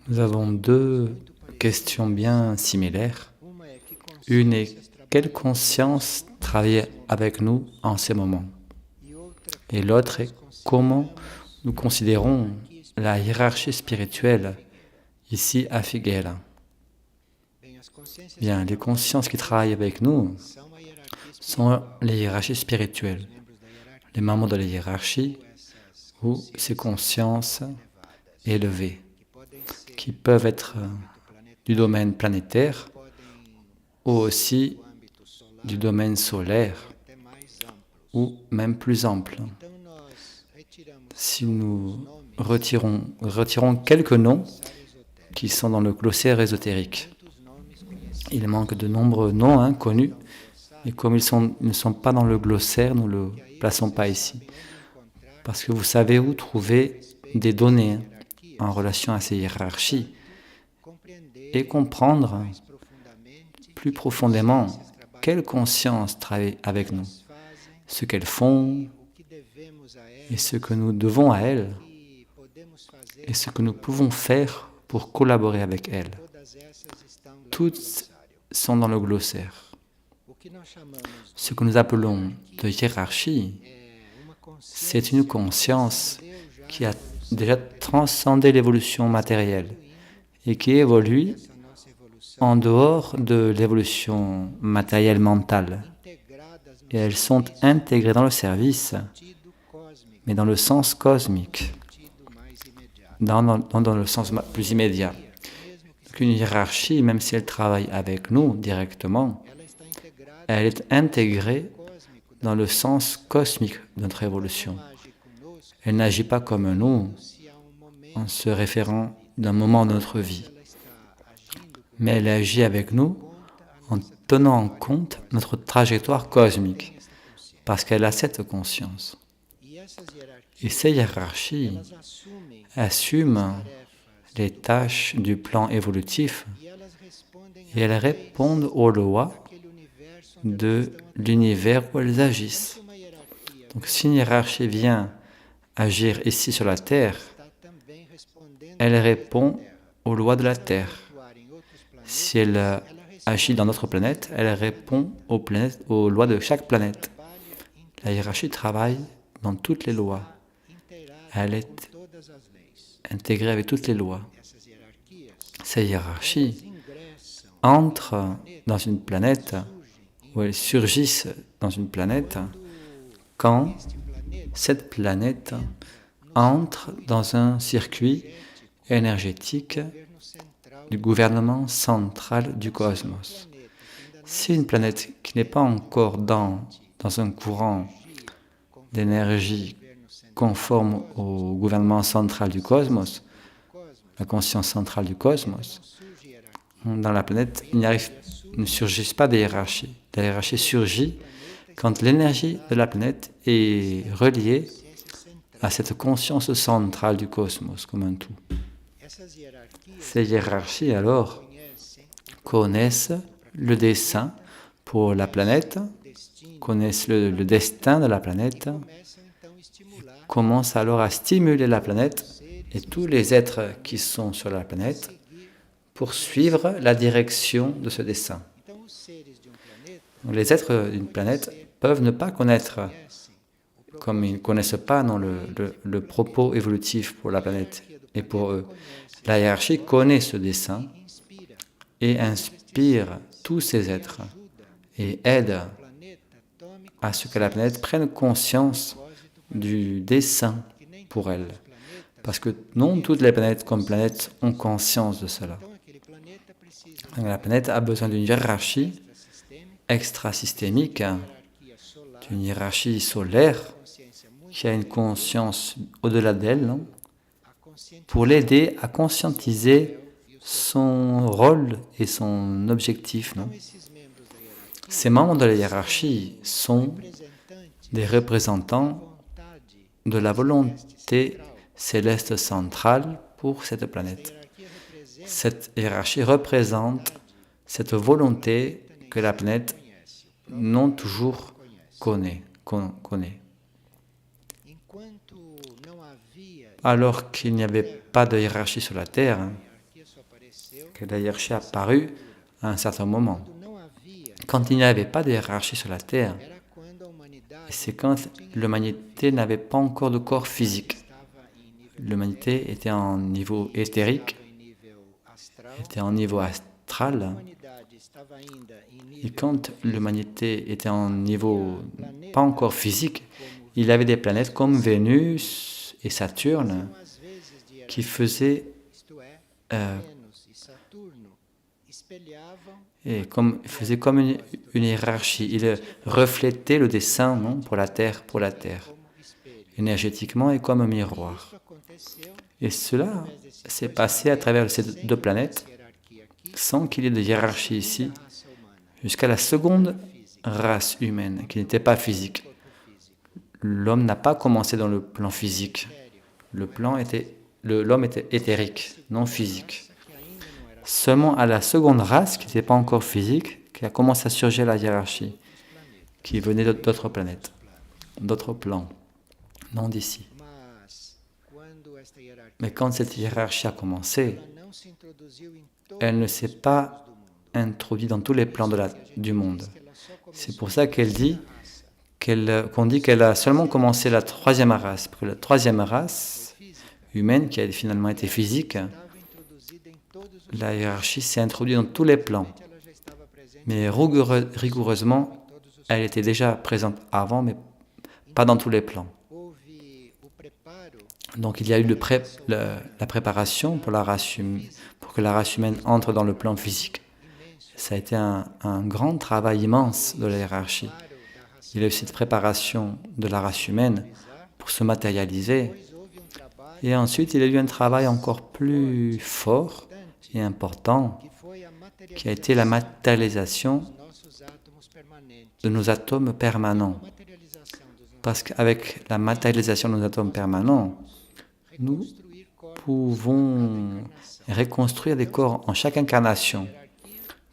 Nous avons deux questions bien similaires. Une est quelle conscience travaille avec nous en ces moments? Et l'autre est comment nous considérons la hiérarchie spirituelle ici à Figueira. Bien, les consciences qui travaillent avec nous sont les hiérarchies spirituelles, les membres de la hiérarchie ou ces consciences élevées qui peuvent être du domaine planétaire ou aussi du domaine solaire ou même plus ample. Si nous retirons quelques noms qui sont dans le glossaire ésotérique, il manque de nombreux noms connus, et comme ils ne sont pas dans le glossaire, nous ne le plaçons pas ici. Parce que vous savez où trouver des données en relation à ces hiérarchies et comprendre plus profondément quelle conscience travaille avec nous, ce qu'elles font et ce que nous devons à elles et ce que nous pouvons faire pour collaborer avec elles. Toutes sont dans le glossaire. Ce que nous appelons de hiérarchie, c'est une conscience qui a déjà transcendé l'évolution matérielle et qui évolue en dehors de l'évolution matérielle mentale. Et elles sont intégrées dans le service, mais dans le sens cosmique, dans le sens plus immédiat. Donc une hiérarchie, même si elle travaille avec nous directement, elle est intégrée dans le sens cosmique de notre évolution. Elle n'agit pas comme nous en se référant d'un moment de notre vie, mais elle agit avec nous en tenant en compte notre trajectoire cosmique, parce qu'elle a cette conscience. Et ces hiérarchies assument les tâches du plan évolutif et elles répondent aux lois de l'univers où elles agissent. Donc si une hiérarchie vient agir ici sur la Terre, elle répond aux lois de la Terre. Si elle agit dans notre planète, elle répond aux lois de chaque planète. La hiérarchie travaille dans toutes les lois. Elle est intégrée avec toutes les lois. Ces hiérarchies entrent dans une planète, ou elles surgissent dans une planète, quand cette planète entre dans un circuit énergétique du gouvernement central du cosmos. Si une planète qui n'est pas encore dans un courant d'énergie conforme au gouvernement central du cosmos, la conscience centrale du cosmos, dans la planète, ne surgissent pas des hiérarchies. La hiérarchie surgit quand l'énergie de la planète est reliée à cette conscience centrale du cosmos comme un tout. Ces hiérarchies, alors, connaissent le dessein pour la planète, connaissent le destin de la planète, commencent alors à stimuler la planète et tous les êtres qui sont sur la planète pour suivre la direction de ce dessein. Donc, les êtres d'une planète peuvent ne pas connaître, comme ils ne connaissent pas le propos évolutif pour la planète et pour eux. La hiérarchie connaît ce dessein et inspire tous ces êtres et aide à ce que la planète prenne conscience du dessein pour elle. Parce que non toutes les planètes comme planètes ont conscience de cela. La planète a besoin d'une hiérarchie extrasystémique, d'une hiérarchie solaire qui a une conscience au-delà d'elle, pour l'aider à conscientiser son rôle et son objectif. Ces membres de la hiérarchie sont des représentants de la volonté céleste centrale pour cette planète. Cette hiérarchie représente cette volonté que la planète non toujours connaît. alors qu'il n'y avait pas de hiérarchie sur la Terre, que la hiérarchie a apparu à un certain moment. Quand il n'y avait pas de hiérarchie sur la Terre, c'est quand l'humanité n'avait pas encore de corps physique. L'humanité était en niveau éthérique, était en niveau astral. Et quand l'humanité était en niveau pas encore physique, il y avait des planètes comme Vénus et Saturne qui faisaient comme une hiérarchie. Ils reflétaient le dessin, non, pour la Terre, énergétiquement et comme un miroir. Et cela s'est passé à travers ces deux planètes sans qu'il y ait de hiérarchie ici, jusqu'à la seconde race humaine, qui n'était pas physique. L'homme n'a pas commencé dans le plan physique. L'homme était éthérique, non physique. Seulement à la seconde race, qui n'était pas encore physique, qui a commencé à surgir la hiérarchie, qui venait d'autres planètes, d'autres plans, non d'ici. Mais quand cette hiérarchie a commencé, elle ne s'est pas introduite dans tous les plans du monde. C'est pour ça qu'elle dit qu'on dit qu'elle a seulement commencé la troisième race, parce que la troisième race humaine, qui a finalement été physique, la hiérarchie s'est introduite dans tous les plans. Mais rigoureusement, elle était déjà présente avant, mais pas dans tous les plans. Donc il y a eu la préparation pour que la race humaine entre dans le plan physique. Ça a été un grand travail immense de la hiérarchie. Il y a eu cette préparation de la race humaine pour se matérialiser. Et ensuite, il y a eu un travail encore plus fort et important qui a été la matérialisation de nos atomes permanents. Parce qu'avec la matérialisation de nos atomes permanents, nous pouvons reconstruire des corps en chaque incarnation.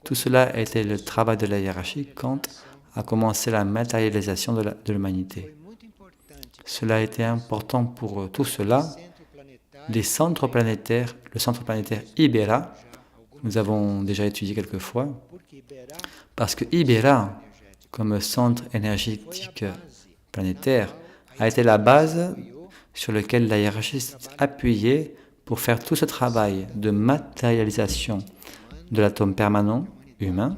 Tout cela a été le travail de la hiérarchie quand a commencé la matérialisation de l'humanité. Cela a été important pour tout cela. Les centres planétaires, le centre planétaire Ibera, nous avons déjà étudié quelques fois, parce que Ibera, comme centre énergétique planétaire, a été la base sur laquelle la hiérarchie s'est appuyée pour faire tout ce travail de matérialisation de l'atome permanent humain,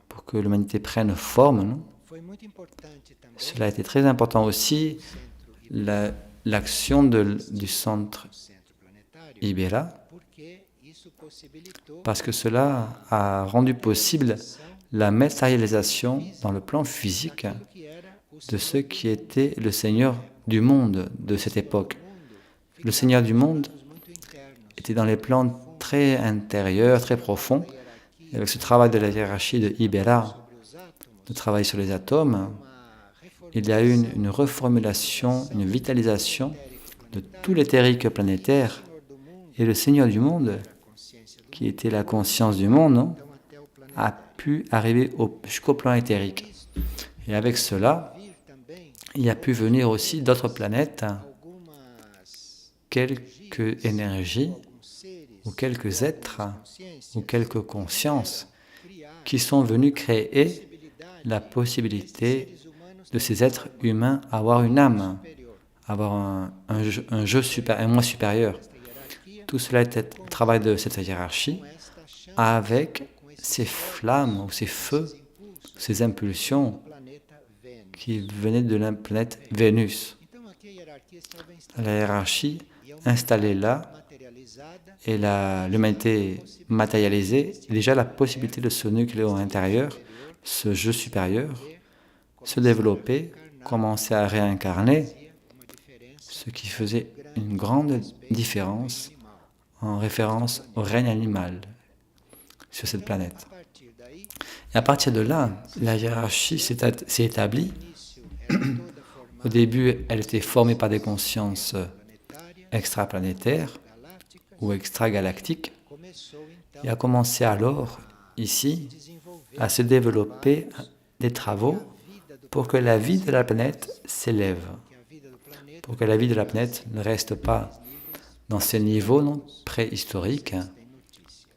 pour que l'humanité prenne forme. Non? Cela a été très important aussi, l'action du centre Ibera, parce que cela a rendu possible la matérialisation dans le plan physique de ce qui était le Seigneur du monde de cette époque. Le Seigneur du monde était dans les plans très intérieurs, très profonds. Et avec ce travail de la hiérarchie de Ibera, de travail sur les atomes, il y a eu une reformulation, une vitalisation de tout l'éthérique planétaire. Et le Seigneur du monde, qui était la conscience du monde, non, a pu arriver jusqu'au plan éthérique. Et avec cela, il a pu venir aussi d'autres planètes, quelques énergies, ou quelques êtres, ou quelques consciences, qui sont venus créer la possibilité de ces êtres humains avoir une âme, avoir un moi supérieur. Tout cela était le travail de cette hiérarchie, avec ces flammes, ou ces feux, ces impulsions, qui venaient de la planète Vénus. La hiérarchie installée là, et l'humanité matérialisée, déjà la possibilité de ce nucléo intérieur, ce jeu supérieur, se développer, commencer à réincarner, ce qui faisait une grande différence en référence au règne animal sur cette planète. Et à partir de là, la hiérarchie s'est établie. Au début, elle était formée par des consciences extraplanétaires ou extragalactiques, et a commencé alors, ici, à se développer des travaux pour que la vie de la planète s'élève, pour que la vie de la planète ne reste pas dans ces niveaux préhistoriques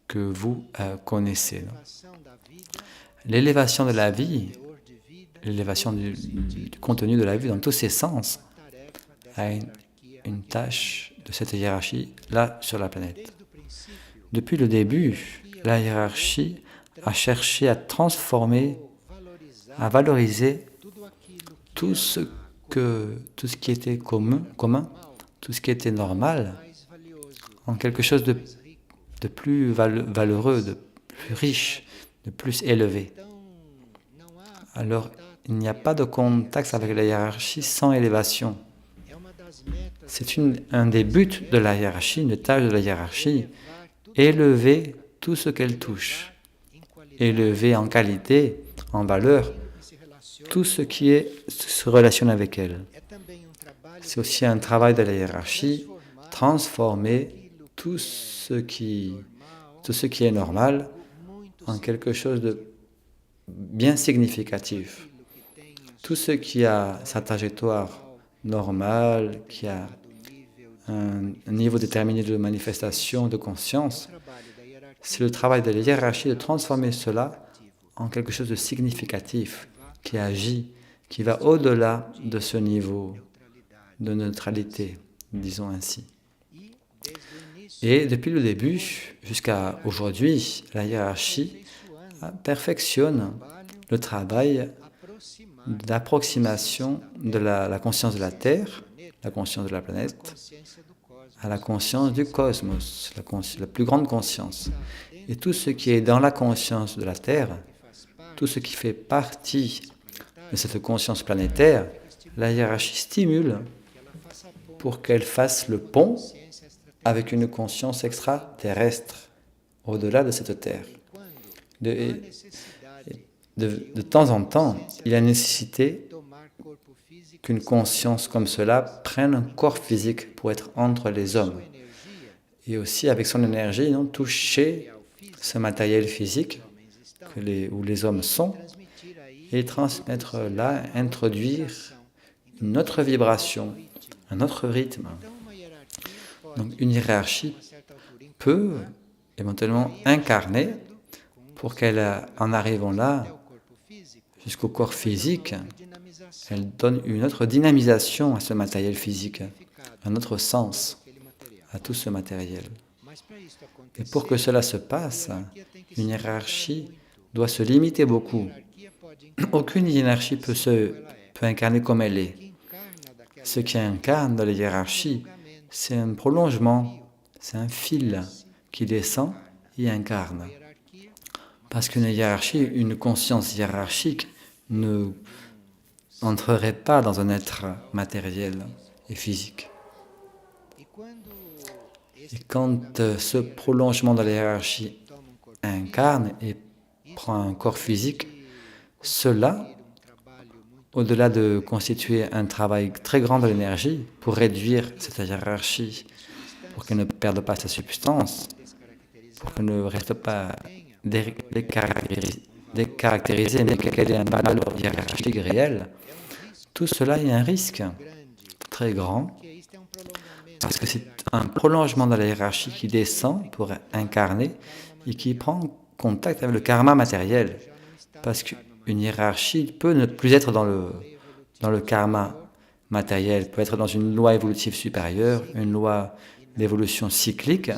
que vous connaissez. L'élévation de la vie, l'élévation du contenu de la vie dans tous ses sens a une tâche de cette hiérarchie là sur la planète. Depuis le début, la hiérarchie a cherché à transformer, à valoriser tout ce qui était commun, tout ce qui était normal, en quelque chose de plus valeureux, de plus riche, de plus élevé. Alors, il n'y a pas de contact avec la hiérarchie sans élévation. C'est un des buts de la hiérarchie, une tâche de la hiérarchie, élever tout ce qu'elle touche, élever en qualité, en valeur, tout ce qui se relationne avec elle. C'est aussi un travail de la hiérarchie, transformer tout ce qui est normal en quelque chose de bien significatif. Tout ce qui a sa trajectoire normale, qui a un niveau déterminé de manifestation, de conscience, c'est le travail de la hiérarchie de transformer cela en quelque chose de significatif, qui agit, qui va au-delà de ce niveau de neutralité, disons ainsi. Et depuis le début jusqu'à aujourd'hui, la hiérarchie perfectionne le travail d'approximation de la conscience de la Terre, la conscience de la planète, à la conscience du cosmos, la plus grande conscience. Et tout ce qui est dans la conscience de la Terre, tout ce qui fait partie de cette conscience planétaire, la hiérarchie stimule pour qu'elle fasse le pont avec une conscience extraterrestre, au-delà de cette Terre. De temps en temps, il y a nécessité qu'une conscience comme cela prenne un corps physique pour être entre les hommes. Et aussi, avec son énergie, toucher ce matériel physique où les hommes sont et transmettre là, introduire une autre vibration, un autre rythme. Donc une hiérarchie peut éventuellement incarner pour qu'elle, en arrivant là, jusqu'au corps physique, elle donne une autre dynamisation à ce matériel physique, un autre sens à tout ce matériel. Et pour que cela se passe, une hiérarchie doit se limiter beaucoup. Aucune hiérarchie peut incarner comme elle est. Ce qui incarne dans les hiérarchies, c'est un prolongement, c'est un fil qui descend et incarne. Parce qu'une hiérarchie, une conscience hiérarchique ne n'entrerait pas dans un être matériel et physique. Et quand ce prolongement de la hiérarchie incarne et prend un corps physique, cela, au-delà de constituer un travail très grand de l'énergie pour réduire cette hiérarchie, pour qu'elle ne perde pas sa substance, pour qu'elle ne reste pas décaractérisée, mais qu'elle ait un valeur hiérarchique réel, tout cela est un risque très grand, parce que c'est un prolongement de la hiérarchie qui descend pour incarner et qui prend contact avec le karma matériel, parce qu'une hiérarchie peut ne plus être dans le karma matériel, peut être dans une loi évolutive supérieure, une loi d'évolution cyclique,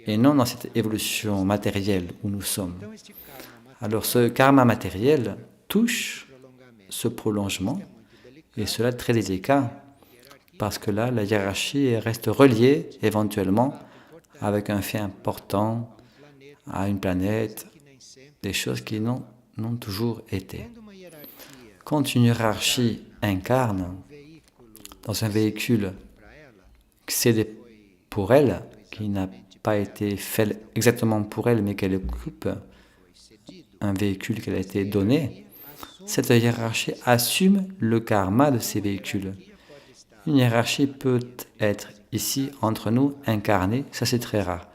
et non dans cette évolution matérielle où nous sommes. Alors ce karma matériel touche ce prolongement, et cela est très délicat, parce que là, la hiérarchie reste reliée éventuellement avec un fait important à une planète, des choses qui n'ont toujours été. Quand une hiérarchie incarne dans un véhicule que c'est pour elle, qui n'a pas été fait exactement pour elle, mais qu'elle occupe un véhicule qu'elle a été donné, cette hiérarchie assume le karma de ces véhicules. Une hiérarchie peut être ici, entre nous, incarnée, ça c'est très rare,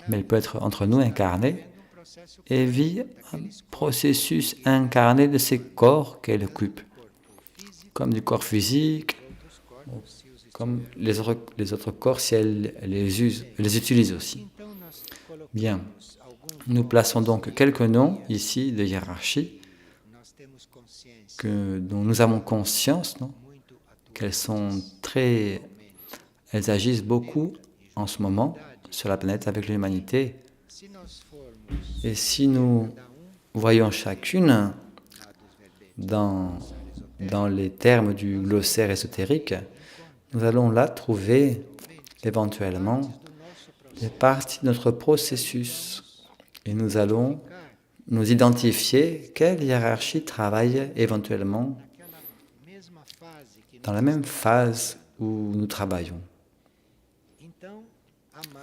mais elle peut être entre nous incarnée et vit un processus incarné de ces corps qu'elle occupe, comme du corps physique comme les autres corps si elles les utilisent aussi. Bien, nous plaçons donc quelques noms ici de hiérarchie dont nous avons conscience, non? Elles agissent beaucoup en ce moment sur la planète avec l'humanité. Et si nous voyons chacune dans les termes du glossaire ésotérique, nous allons là trouver éventuellement des parties de notre processus et nous allons nous identifier quelle hiérarchie travaille éventuellement dans la même phase où nous travaillons.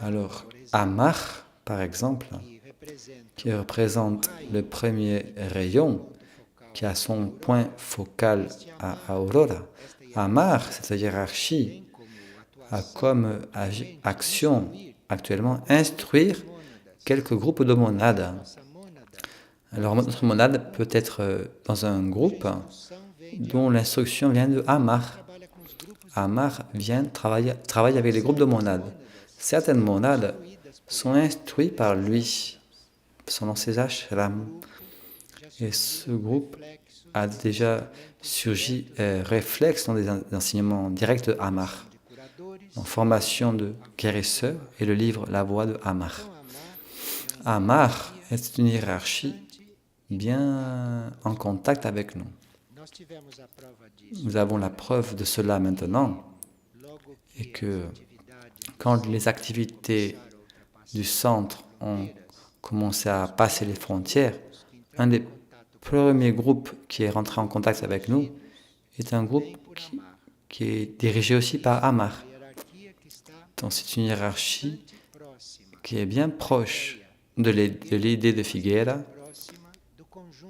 Alors, Amar, par exemple, qui représente le premier rayon, qui a son point focal à Aurora. Amar, cette hiérarchie, a comme action actuellement instruire quelques groupes de monades. Alors notre monade peut être dans un groupe dont l'instruction vient de Amar. Amar travaille avec les groupes de monades. Certaines monades sont instruites par lui, selon ses ashrams. Et ce groupe a déjà surgi réflexe dans des enseignements directs de Amar, en formation de guérisseurs et le livre La Voix de Amar. Amar est une hiérarchie bien en contact avec nous. Nous avons la preuve de cela maintenant et que quand les activités du centre ont commencé à passer les frontières, un des premiers groupes qui est rentré en contact avec nous est un groupe qui est dirigé aussi par Amar. Donc c'est une hiérarchie qui est bien proche de l'idée de Figueira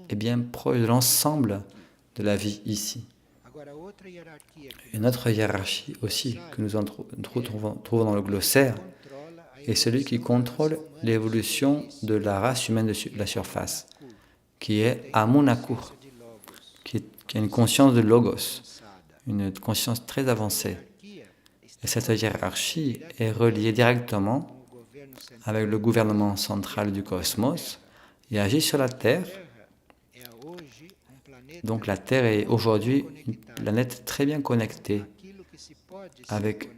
et bien proche de l'ensemble de la vie ici. Une autre hiérarchie aussi que nous trouvons dans le glossaire est celui qui contrôle l'évolution de la race humaine de la surface, qui est Amunakur, qui a une conscience de Logos, une conscience très avancée. Et cette hiérarchie est reliée directement avec le gouvernement central du cosmos et agit sur la Terre. Donc la Terre est aujourd'hui une planète très bien connectée avec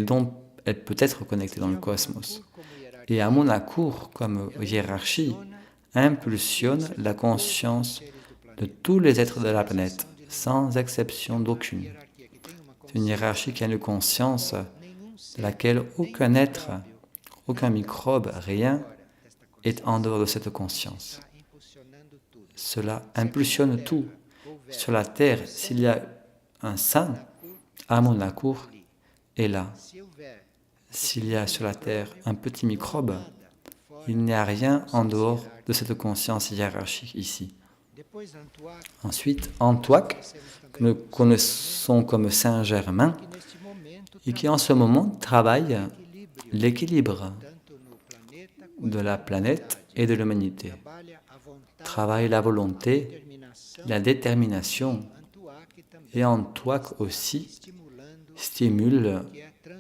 dont elle peut être connectée dans le cosmos. Et Amunakur, comme hiérarchie, impulsionne la conscience de tous les êtres de la planète, sans exception d'aucune. C'est une hiérarchie qui a une conscience de laquelle aucun être, aucun microbe, rien est en dehors de cette conscience. Cela impulsionne tout. Sur la Terre, s'il y a un saint, Amunakur est là. S'il y a sur la Terre un petit microbe, il n'y a rien en dehors de cette conscience hiérarchique ici. Ensuite, Antoak, que nous connaissons comme Saint-Germain, et qui en ce moment travaille l'équilibre de la planète et de l'humanité. Travaille la volonté, la détermination, et Antoak aussi stimule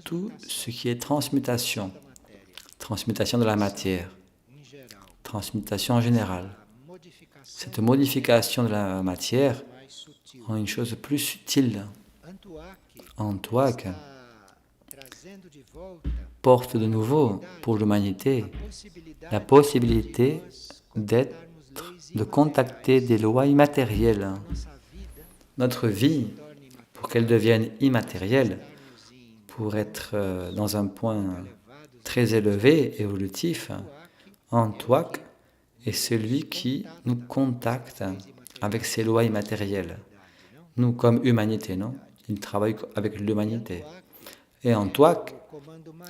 tout ce qui est transmutation de la matière, transmutation en général. Cette modification de la matière en une chose plus subtile. Antoak porte de nouveau pour l'humanité la possibilité de contacter des lois immatérielles. Notre vie, pour qu'elle devienne immatérielle, pour être dans un point très élevé, évolutif, Antoak est celui qui nous contacte avec ces lois immatérielles. Nous, comme humanité, non? Il travaille avec l'humanité. Et Antoak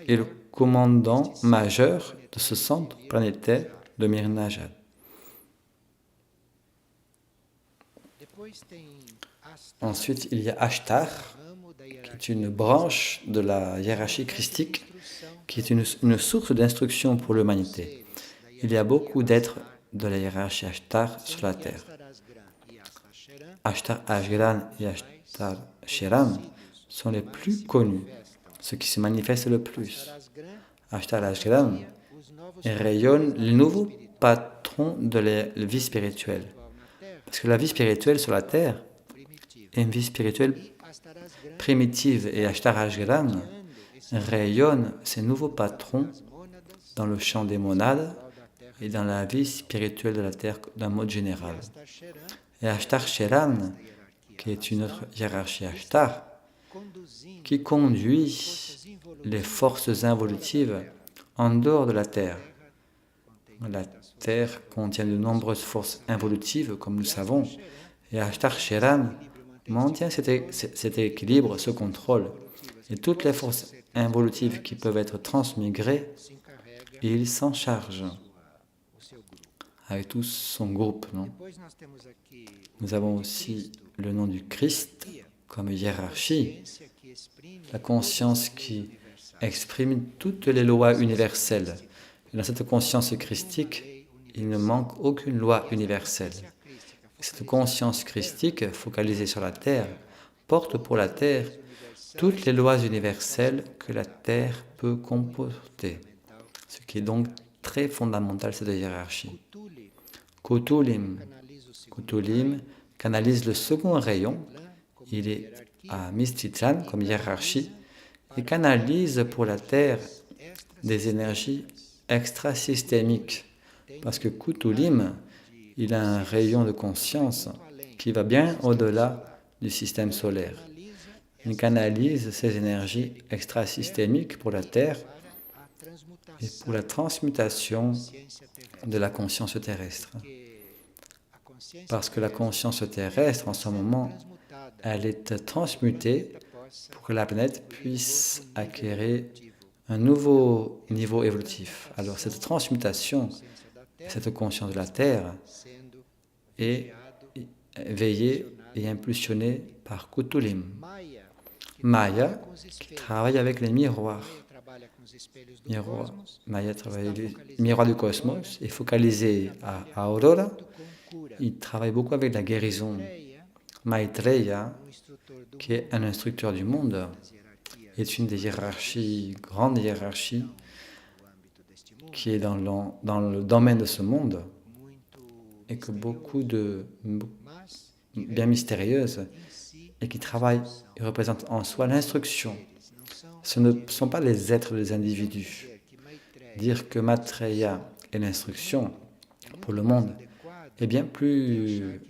est le commandant majeur de ce centre planétaire de Mir-Najal. Ensuite, il y a Ashtar, qui est une branche de la hiérarchie christique, qui est une source d'instruction pour l'humanité. Il y a beaucoup d'êtres de la hiérarchie Ashtar sur la Terre. Ashtar Ashgaran et Ashtar Sheram sont les plus connus, ceux qui se manifestent le plus. Ashtar Ashram rayonne le nouveau patron de la vie spirituelle. Parce que la vie spirituelle sur la terre est une vie spirituelle primitive et Ashtar Ashram rayonne ces nouveaux patrons dans le champ des monades et dans la vie spirituelle de la terre d'un mode général. Et Ashtar Sheran, qui est une autre hiérarchie Ashtar, qui conduit les forces involutives en dehors de la Terre. La Terre contient de nombreuses forces involutives, comme nous le savons, et Ashtar Sheran maintient cet équilibre, ce contrôle. Et toutes les forces involutives qui peuvent être transmigrées, il s'en charge avec tout son groupe. Non? Nous avons aussi le nom du Christ comme hiérarchie, la conscience qui exprime toutes les lois universelles. Et dans cette conscience christique, il ne manque aucune loi universelle. Cette conscience christique, focalisée sur la Terre, porte pour la Terre toutes les lois universelles que la Terre peut comporter. Ce qui est donc très fondamental, cette hiérarchie. Kutulim canalise le second rayon. Il est à Mistitlan comme hiérarchie et canalise pour la Terre des énergies extrasystémiques. Parce que Kutulim, il a un rayon de conscience qui va bien au-delà du système solaire. Il canalise ces énergies extrasystémiques pour la Terre et pour la transmutation de la conscience terrestre. Parce que la conscience terrestre, en ce moment, elle est transmutée pour que la planète puisse acquérir un nouveau niveau évolutif. Alors cette transmutation, cette conscience de la Terre est veillée et impulsionnée par Kutulim. Maya, qui travaille avec les miroirs. Maya travaille avec les miroirs du cosmos, est focalisée à Aurora. Il travaille beaucoup avec la guérison. Maitreya, qui est un instructeur du monde, est une des hiérarchies, grandes hiérarchies, qui est dans le domaine de ce monde, et que bien mystérieuse, et qui travaille et représente en soi l'instruction. Ce ne sont pas les êtres des individus. Dire que Maitreya est l'instruction pour le monde est bien plus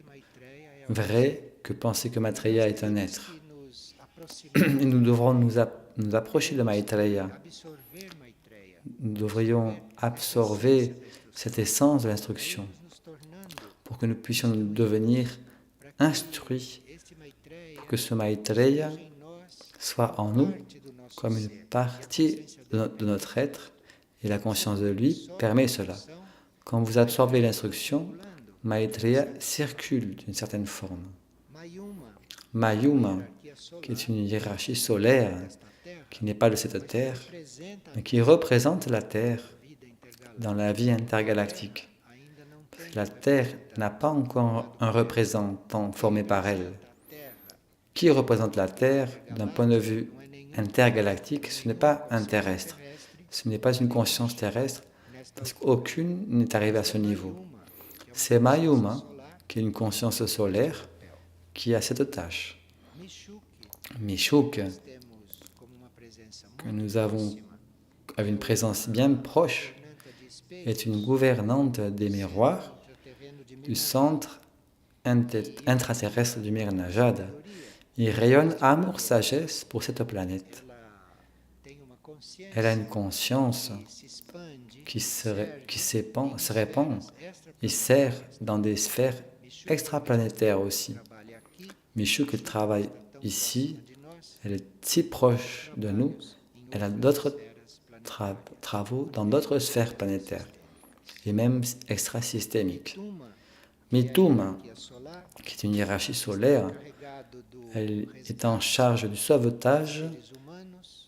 vrai que penser que Maitreya est un être. Et nous devrons nous approcher de Maitreya. Nous devrions absorber cette essence de l'instruction pour que nous puissions devenir instruits, pour que ce Maitreya soit en nous comme une partie de notre être, et la conscience de lui permet cela. Quand vous absorbez l'instruction, Maitreya circule d'une certaine forme. Mayuma, qui est une hiérarchie solaire, qui n'est pas de cette terre, mais qui représente la Terre dans la vie intergalactique. La Terre n'a pas encore un représentant formé par elle. Qui représente la Terre d'un point de vue intergalactique? Ce n'est pas un terrestre, ce n'est pas une conscience terrestre, parce qu'aucune n'est arrivée à ce niveau. C'est Mayuma, qui est une conscience solaire, qui a cette tâche. Mishuk, que nous avons avec une présence bien proche, est une gouvernante des miroirs du centre intraterrestre du Mirnajad. Il rayonne amour-sagesse pour cette planète. Elle a une conscience qui se répand et sert dans des sphères extraplanétaires aussi. Mishuk travaille ici, elle est si proche de nous, elle a d'autres travaux dans d'autres sphères planétaires et même extrasystémiques. Mitum, qui est une hiérarchie solaire, elle est en charge du sauvetage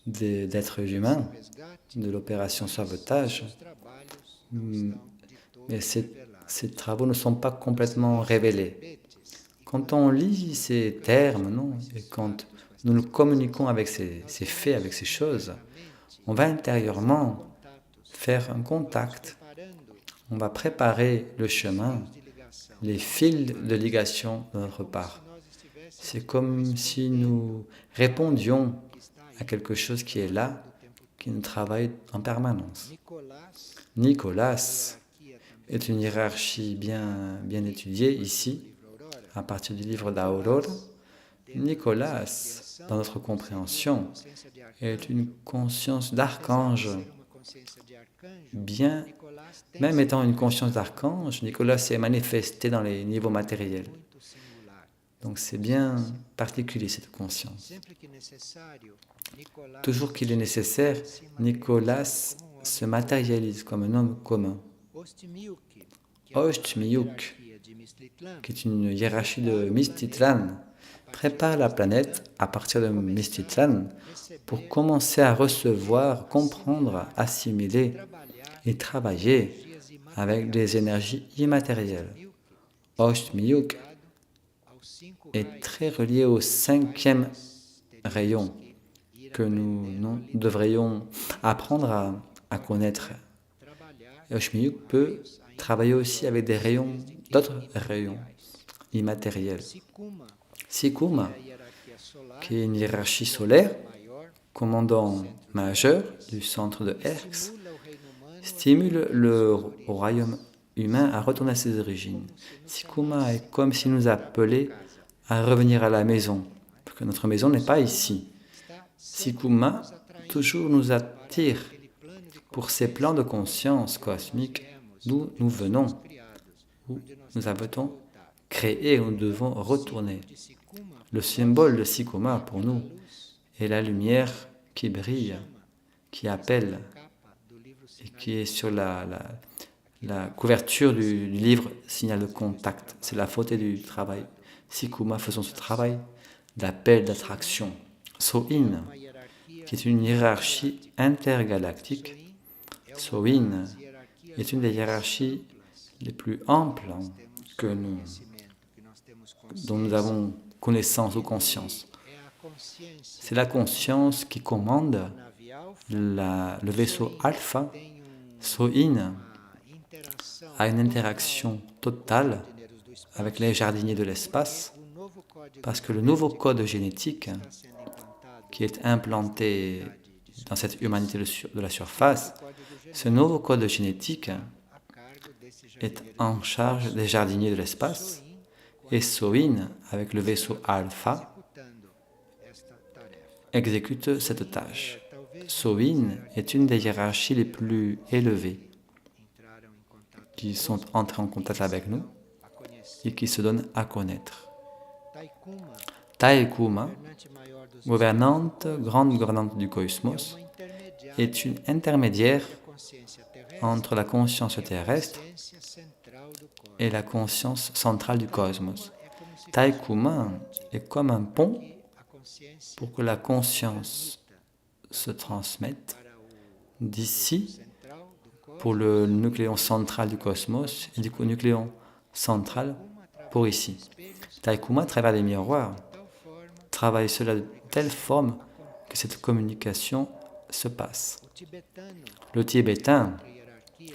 d'êtres humains, de l'opération sauvetage, mais ces travaux ne sont pas complètement révélés. Quand on lit ces termes, non, et quand nous nous communiquons avec ces faits, avec ces choses, on va intérieurement faire un contact. On va préparer le chemin, les fils de ligation de notre part. C'est comme si nous répondions à quelque chose qui est là, qui nous travaille en permanence. Nicolas est une hiérarchie bien étudiée ici, à partir du livre d'Aurore. Nicolas, dans notre compréhension, est une conscience d'archange. Bien, même étant une conscience d'archange, Nicolas s'est manifesté dans les niveaux matériels. Donc c'est bien particulier cette conscience. Toujours qu'il est nécessaire, Nicolas se matérialise comme un homme commun. Ostmiuk, qui est une hiérarchie de Mistitlan, prépare la planète à partir de Mistitlan pour commencer à recevoir, comprendre, assimiler et travailler avec des énergies immatérielles. Ostmiuk est très relié au 5e rayon que nous devrions apprendre à connaître. Ostmiuk peut travailler aussi avec d'autres rayons immatériels. Sikuma, qui est une hiérarchie solaire, commandant majeur du centre de Herx, stimule le royaume humain à retourner à ses origines. Sikuma est comme s'il nous appelait à revenir à la maison, parce que notre maison n'est pas ici. Sikuma toujours nous attire pour ces plans de conscience cosmique d'où nous venons, où nous avons créé et nous devons retourner. Le symbole de Sikuma pour nous est la lumière qui brille, qui appelle et qui est sur la couverture du livre Signal de contact. C'est la faute du travail. Sikuma faisons ce travail d'appel, d'attraction. Soin, qui est une hiérarchie intergalactique. Soin est une des hiérarchies les plus amples dont nous avons connaissance ou conscience. C'est la conscience qui commande le vaisseau alpha. Soin a une interaction totale avec les jardiniers de l'espace, parce que le nouveau code génétique qui est implanté dans cette humanité de la surface, ce nouveau code génétique est en charge des jardiniers de l'espace, et Soin, avec le vaisseau alpha, exécute cette tâche. Soin est une des hiérarchies les plus élevées qui sont entrées en contact avec nous et qui se donnent à connaître. Taikuma, grande gouvernante du cosmos, est une intermédiaire entre la conscience terrestre et la conscience centrale du cosmos. Taikuma est comme un pont pour que la conscience se transmette d'ici pour le nucléon central du cosmos et du nucléon central pour ici. Taikuma, à travers les miroirs, travaille cela de telle forme que cette communication se passe. Le tibétain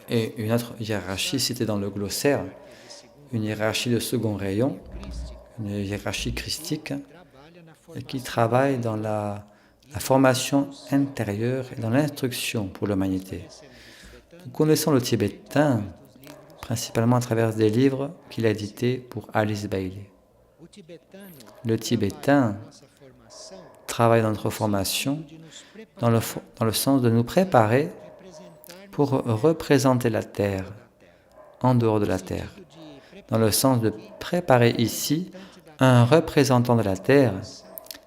est une autre hiérarchie citée dans le glossaire, une hiérarchie de second rayon, une hiérarchie christique, et qui travaille dans la formation intérieure et dans l'instruction pour l'humanité. Nous connaissons le tibétain principalement à travers des livres qu'il a édités pour Alice Bailey. Le tibétain travaille dans notre formation dans le sens de nous préparer pour représenter la Terre en dehors de la Terre, dans le sens de préparer ici un représentant de la Terre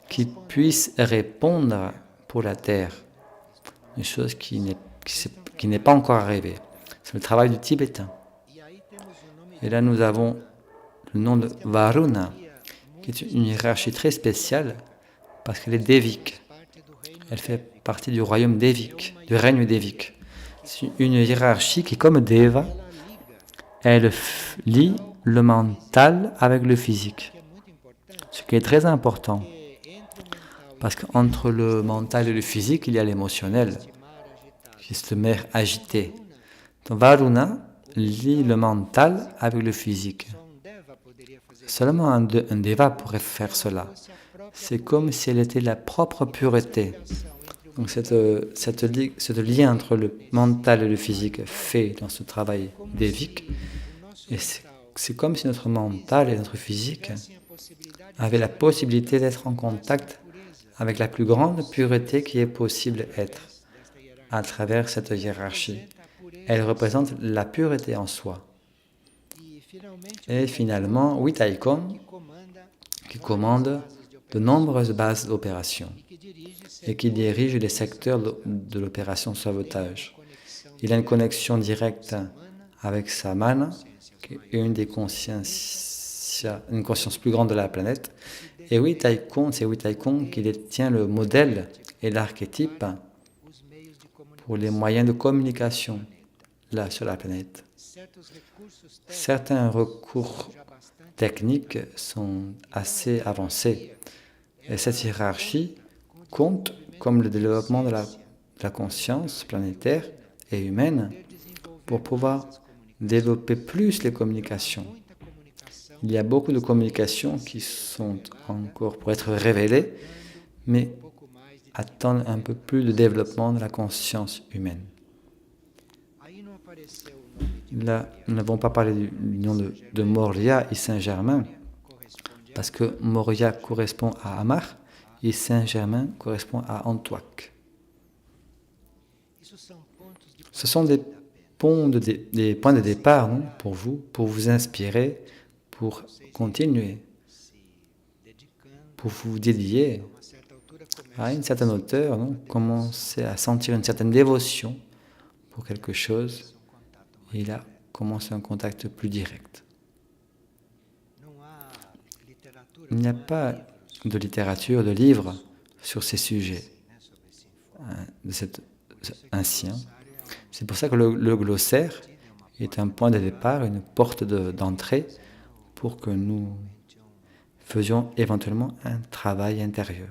qui puisse répondre pour la Terre, une chose qui n'est pas encore arrivée. C'est le travail du tibétain. Et là, nous avons le nom de Varuna, qui est une hiérarchie très spéciale parce qu'elle est dévique. Elle fait partie du royaume dévique, du règne dévique. C'est une hiérarchie qui, comme Deva, elle lie le mental avec le physique. Ce qui est très important, parce qu'entre le mental et le physique, il y a l'émotionnel, qui est cette mer agitée. Donc Varuna lie le mental avec le physique. Seulement un Deva pourrait faire cela. C'est comme si elle était la propre pureté. Donc ce lien entre le mental et le physique fait dans ce travail dévique. Et c'est comme si notre mental et notre physique avaient la possibilité d'être en contact avec la plus grande pureté qui est possible être à travers cette hiérarchie. Elle représente la pureté en soi. Et finalement, Witaikon, qui commande de nombreuses bases d'opération et qui dirige les secteurs de l'opération sauvetage. Il a une connexion directe avec sa mana, qui est une conscience plus grande de la planète. Et c'est Witaikon qui détient le modèle et l'archétype pour les moyens de communication là sur la planète. Certains recours techniques sont assez avancés et cette hiérarchie compte comme le développement de la conscience planétaire et humaine pour pouvoir développer plus les communications. Il y a beaucoup de communications qui sont encore pour être révélées, mais attendent un peu plus de développement de la conscience humaine. Là, nous n'avons pas parlé du nom de Moria et Saint-Germain, parce que Moria correspond à Amar et Saint-Germain correspond à Antoine. Ce sont des points de départ, non, pour vous inspirer, pour continuer, pour vous dédier à une certaine hauteur, non, commencer à sentir une certaine dévotion pour quelque chose, et là, commencer un contact plus direct. Il n'y a pas de littérature, de livre sur ces sujets, de cet ancien. C'est pour ça que le glossaire est un point de départ, une porte d'entrée pour que nous faisions éventuellement un travail intérieur.